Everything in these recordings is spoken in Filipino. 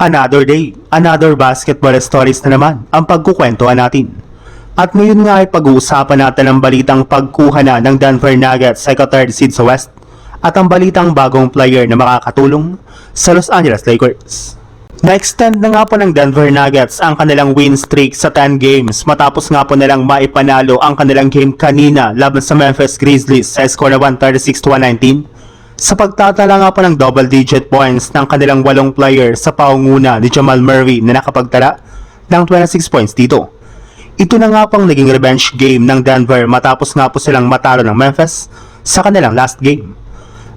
Another day, another basketball stories na naman ang pagkukwentuhan natin. At ngayon nga ay pag-uusapan natin ang balitang pagkuha na ng Denver Nuggets sa third seed sa West at ang balitang bagong player na makakatulong sa Los Angeles Lakers. Na-extend na nga po ng Denver Nuggets ang kanilang win streak sa 10 games matapos nga po nilang maipanalo ang kanilang game kanina laban sa Memphis Grizzlies sa score na 136-119. Sa pagtatala nga po ng double-digit points ng kanilang 8 player sa paunguna ni Jamal Murray na nakapagtala ng 26 points dito. Ito na nga pong naging revenge game ng Denver matapos nga po silang matalo ng Memphis sa kanilang last game.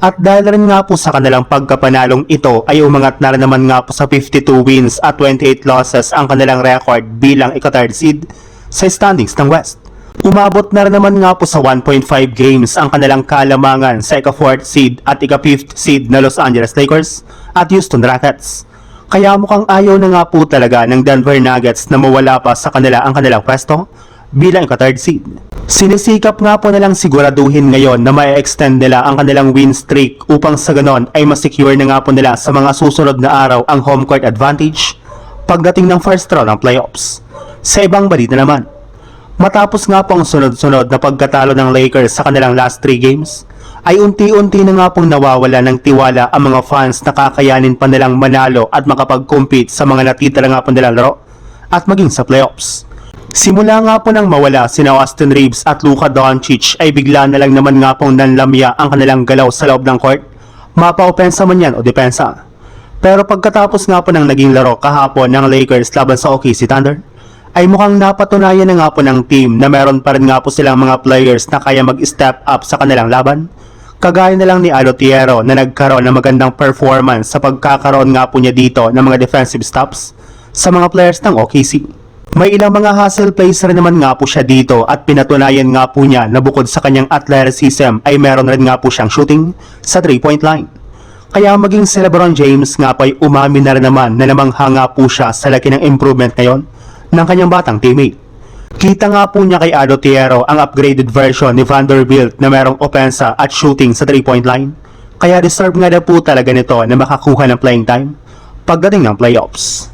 At dahil rin nga po sa kanilang pagkapanalong ito ay umangat na rin naman nga po sa 52 wins at 28 losses ang kanilang record bilang ika-third seed sa standings ng West. Umabot na rin naman nga po sa 1.5 games ang kanilang kalamangan sa ika-4th seed at ika-5th seed na Los Angeles Lakers at Houston Rockets. Kaya mukhang ayaw na nga po talaga ng Denver Nuggets na mawala pa sa kanila ang kanilang pwesto bilang ika-third seed. Sinisikap nga po nilang siguraduhin ngayon na mai-extend nila ang kanilang win streak upang sa ganon ay masecure na nga po nila sa mga susunod na araw ang home court advantage pagdating ng first round ng playoffs. Sa ibang balita naman, matapos nga po ang sunod-sunod na pagkatalo ng Lakers sa kanilang last 3 games, ay unti-unti na nga pong nawawala ng tiwala ang mga fans na kakayanin pa nilang manalo at makapag-compete sa mga natitira nga po nilang laro at maging sa playoffs. Simula nga po nang mawala sina Austin Reeves at Luka Doncic ay bigla na lang naman nga pong nanlamya ang kanilang galaw sa loob ng court, mapa-opensa man yan o depensa. Pero pagkatapos nga po ng naging laro kahapon ng Lakers laban sa OKC Thunder, ay mukhang napatunayan na nga po ng team na meron pa rin nga po silang mga players na kaya mag-step up sa kanilang laban. Kagaya na lang ni Alotiero na nagkaroon ng magandang performance sa pagkakaroon nga po niya dito ng mga defensive stops sa mga players ng OKC. May ilang mga hustle plays rin naman nga po siya dito at pinatunayan nga po niya na bukod sa kanyang athleticism ay meron rin nga po siyang shooting sa 3-point line. Kaya maging si LeBron James nga po ay umamin na rin naman na namangha nga po siya sa laki ng improvement ngayon ng kanyang batang teammate. Kita nga po niya kay Alotiero ang upgraded version ni Vanderbilt na merong opensa at shooting sa 3-point line. Kaya deserve nga na po talaga nito na makakuha ng playing time pagdating ng playoffs.